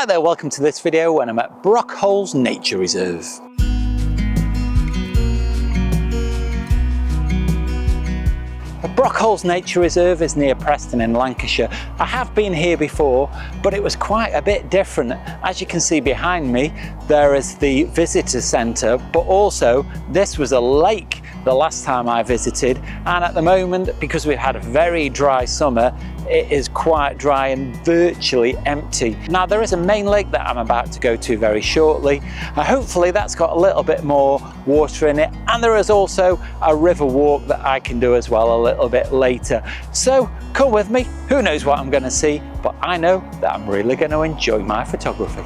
Hi there, welcome to this video when I'm at Brockholes Nature Reserve. The Brockholes Nature Reserve is near Preston in Lancashire. I have been here before, but it was quite a bit different. As you can see behind me, there is the visitor centre, but also this was a lake the last time I visited, and at the moment, because we've had a very dry summer, it is quite dry and virtually empty. Now there is a main lake that I'm about to go to very shortly. Hopefully that's got a little bit more water in it, and there is also a river walk that I can do as well a little bit later. So come with me, who knows what I'm going to see, but I know that I'm really going to enjoy my photography.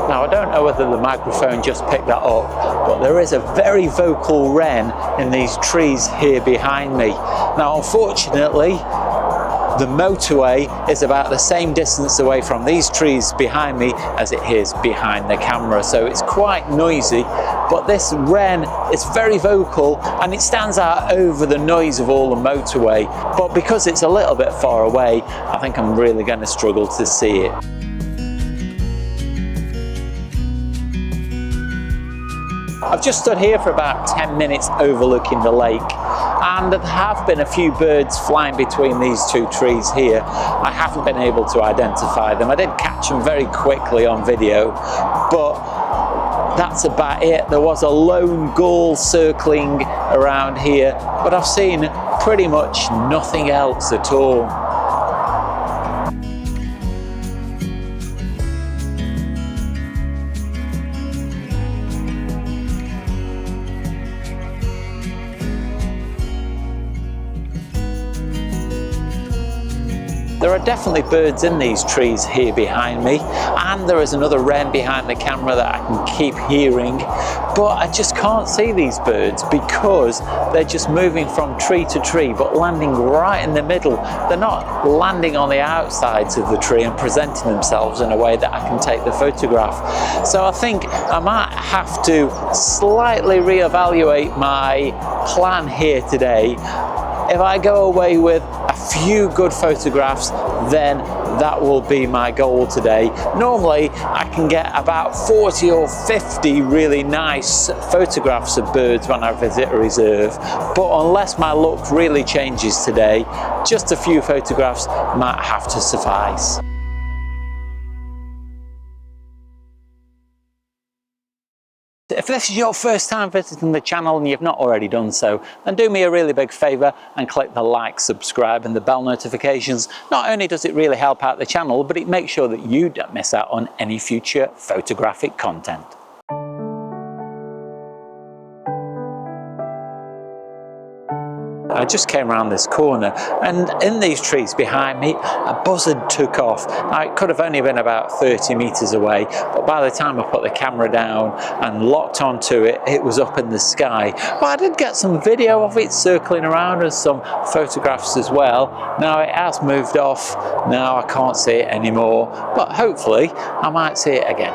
Now I don't know whether the microphone just picked that up, but there is a very vocal wren in these trees here behind me. Now unfortunately, the motorway is about the same distance away from these trees behind me as it is behind the camera, so it's quite noisy, but this wren is very vocal and it stands out over the noise of all the motorway. But because it's a little bit far away, I think I'm really going to struggle to see it. I've just stood here for about 10 minutes overlooking the lake, and there have been a few birds flying between these two trees here. I haven't been able to identify them. I did catch them very quickly on video, but that's about it. There was a lone gull circling around here, but I've seen pretty much nothing else at all. There are definitely birds in these trees here behind me, and there is another wren behind the camera that I can keep hearing, but I just can't see these birds because they're just moving from tree to tree but landing right in the middle. They're not landing on the outsides of the tree and presenting themselves in a way that I can take the photograph. So I think I might have to slightly reevaluate my plan here today. If I go away with a few good photographs, then that will be my goal today. Normally, I can get about 40 or 50 really nice photographs of birds when I visit a reserve, but unless my luck really changes today, just a few photographs might have to suffice. If this is your first time visiting the channel and you've not already done so, then do me a really big favour and click the like, subscribe and the bell notifications. Not only does it really help out the channel, but it makes sure that you don't miss out on any future photographic content. I just came around this corner, and in these trees behind me a buzzard took off. Now it could have only been about 30 metres away, but by the time I put the camera down and locked onto it, it was up in the sky. But I did get some video of it circling around and some photographs as well. Now it has moved off, now I can't see it anymore, but hopefully I might see it again.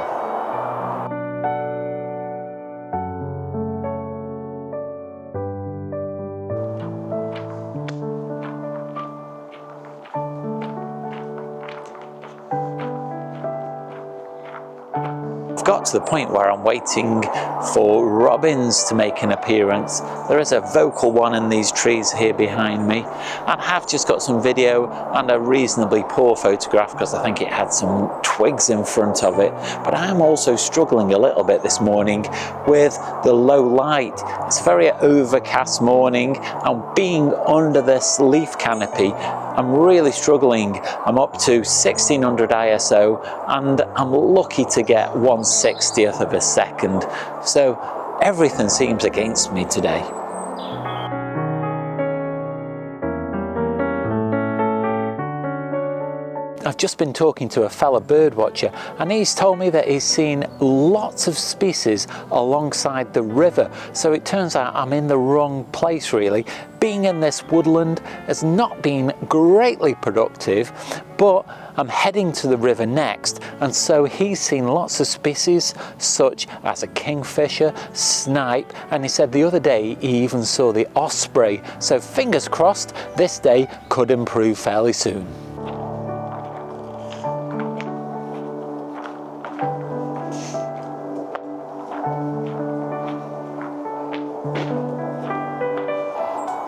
I've got to the point where I'm waiting for robins to make an appearance. There is a vocal one in these trees here behind me. I have just got some video and a reasonably poor photograph because I think it had some twigs in front of it, but I am also struggling a little bit this morning with the low light. It's a very overcast morning, and being under this leaf canopy, I'm really struggling. I'm up to 1600 ISO and I'm lucky to get 1/60th of a second. So everything seems against me today. I've just been talking to a fellow bird watcher, and he's told me that he's seen lots of species alongside the river. So it turns out I'm in the wrong place really. Being in this woodland has not been greatly productive, but I'm heading to the river next, and so he's seen lots of species such as a kingfisher, snipe, and he said the other day he even saw the osprey. So fingers crossed, this day could improve fairly soon.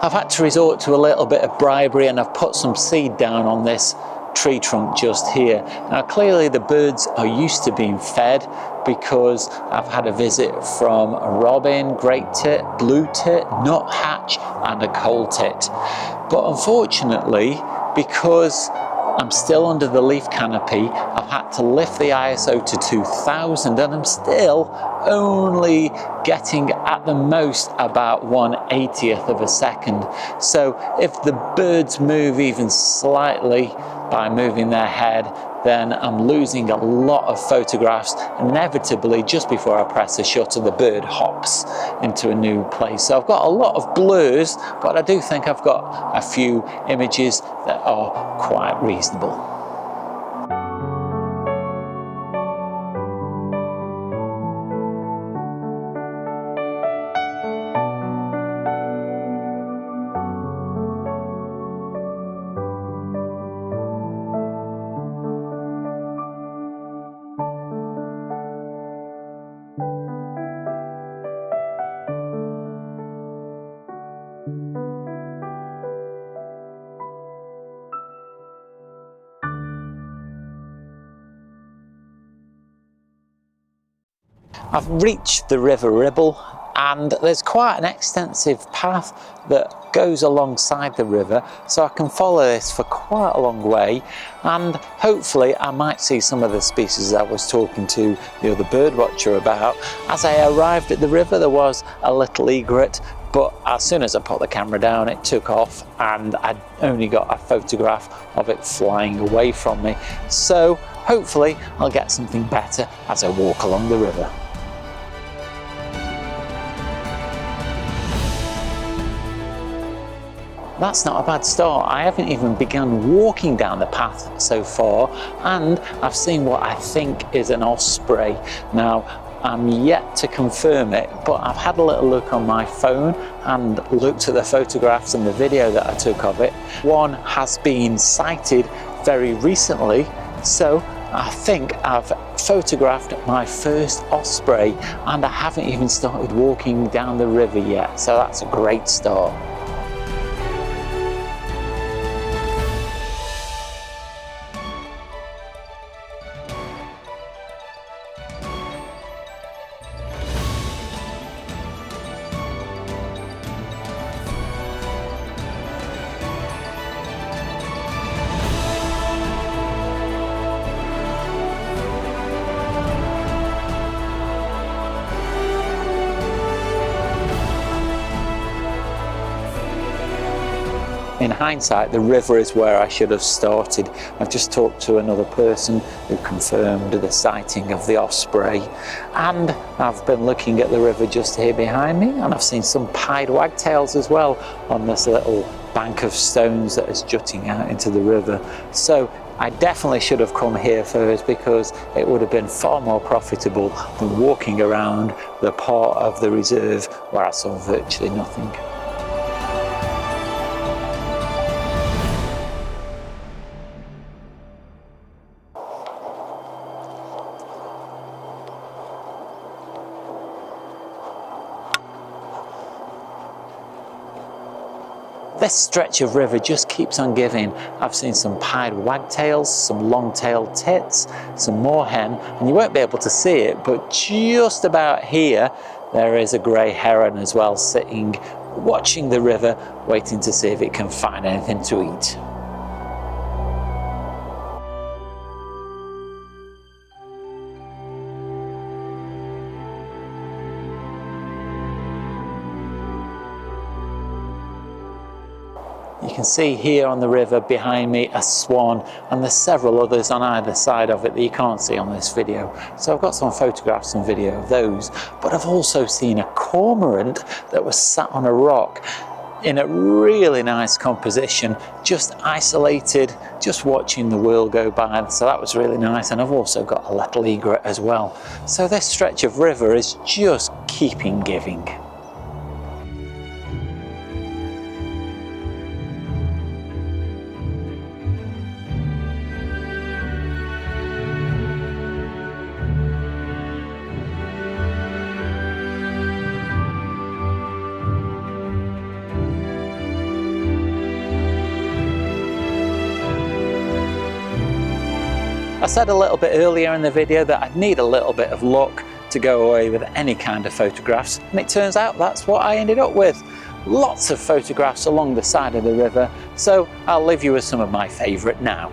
I've had to resort to a little bit of bribery, and I've put some seed down on this tree trunk just here. Now clearly the birds are used to being fed, because I've had a visit from a robin, great tit, blue tit, nuthatch and a coal tit. But unfortunately, because I'm still under the leaf canopy, I've had to lift the ISO to 2000, and I'm still only getting at the most about 1/80th of a second. So if the birds move even slightly by moving their head, then I'm losing a lot of photographs. Inevitably, just before I press the shutter, the bird hops into a new place. So I've got a lot of blurs, but I do think I've got a few images that are quite reasonable. I've reached the river Ribble, and there's quite an extensive path that goes alongside the river, so I can follow this for quite a long way, and hopefully I might see some of the species I was talking to the other bird watcher about. As I arrived at the river, there was a little egret, but as soon as I put the camera down, it took off, and I only got a photograph of it flying away from me. So hopefully I'll get something better as I walk along the river. That's not a bad start. I haven't even begun walking down the path so far, and I've seen what I think is an osprey. Now, I'm yet to confirm it, but I've had a little look on my phone and looked at the photographs and the video that I took of it. One has been sighted very recently, so I think I've photographed my first osprey, and I haven't even started walking down the river yet, so that's a great start. In hindsight, the river is where I should have started. I've just talked to another person who confirmed the sighting of the osprey, and I've been looking at the river just here behind me, and I've seen some pied wagtails as well on this little bank of stones that is jutting out into the river. So I definitely should have come here first, because it would have been far more profitable than walking around the part of the reserve where I saw virtually nothing. This stretch of river just keeps on giving. I've seen some pied wagtails, some long-tailed tits, some moorhen, and you won't be able to see it, but just about here there is a grey heron as well, sitting, watching the river, waiting to see if it can find anything to eat. You can can see here on the river behind me a swan, and there's several others on either side of it that you can't see on this video. So I've got some photographs and video of those, but I've also seen a cormorant that was sat on a rock in a really nice composition, just isolated, just watching the world go by. So that was really nice. And I've also got a little egret as well. So this stretch of river is just keeping giving. I said a little bit earlier in the video that I'd need a little bit of luck to go away with any kind of photographs, and it turns out that's what I ended up with. Lots of photographs along the side of the river, so I'll leave you with some of my favourite now.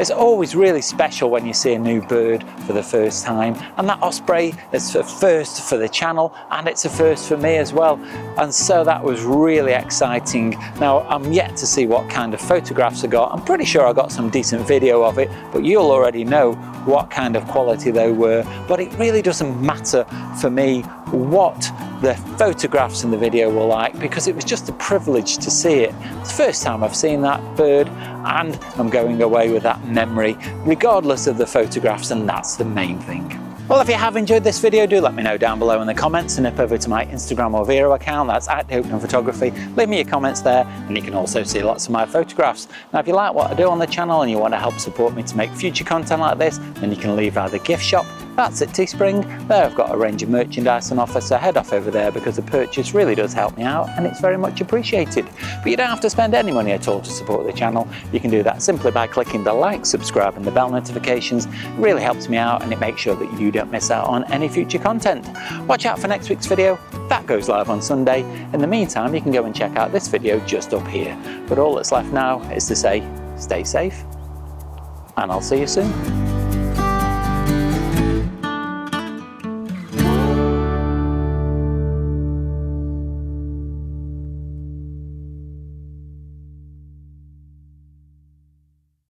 It's always really special when you see a new bird for the first time, and that osprey is a first for the channel, and it's a first for me as well, and so that was really exciting. Now I'm yet to see what kind of photographs I got. I'm pretty sure I got some decent video of it, but you'll already know what kind of quality they were. But it really doesn't matter for me what the photographs in the video were like, because it was just a privilege to see it. It's the first time I've seen that bird, and I'm going away with that memory regardless of the photographs, and that's the main thing. Well, if you have enjoyed this video, do let me know down below in the comments, and nip over to my Instagram or Vero account, that's @Oakden-Photography. Leave me your comments there, and you can also see lots of my photographs. Now, if you like what I do on the channel and you want to help support me to make future content like this, then you can leave either gift shop, that's at Teespring. There I've got a range of merchandise on offer, so head off over there because the purchase really does help me out and it's very much appreciated. But you don't have to spend any money at all to support the channel. You can do that simply by clicking the like, subscribe and the bell notifications. It really helps me out and it makes sure that you don't miss out on any future content. Watch out for next week's video. That goes live on Sunday. In the meantime, you can go and check out this video just up here. But all that's left now is to say, stay safe, and I'll see you soon.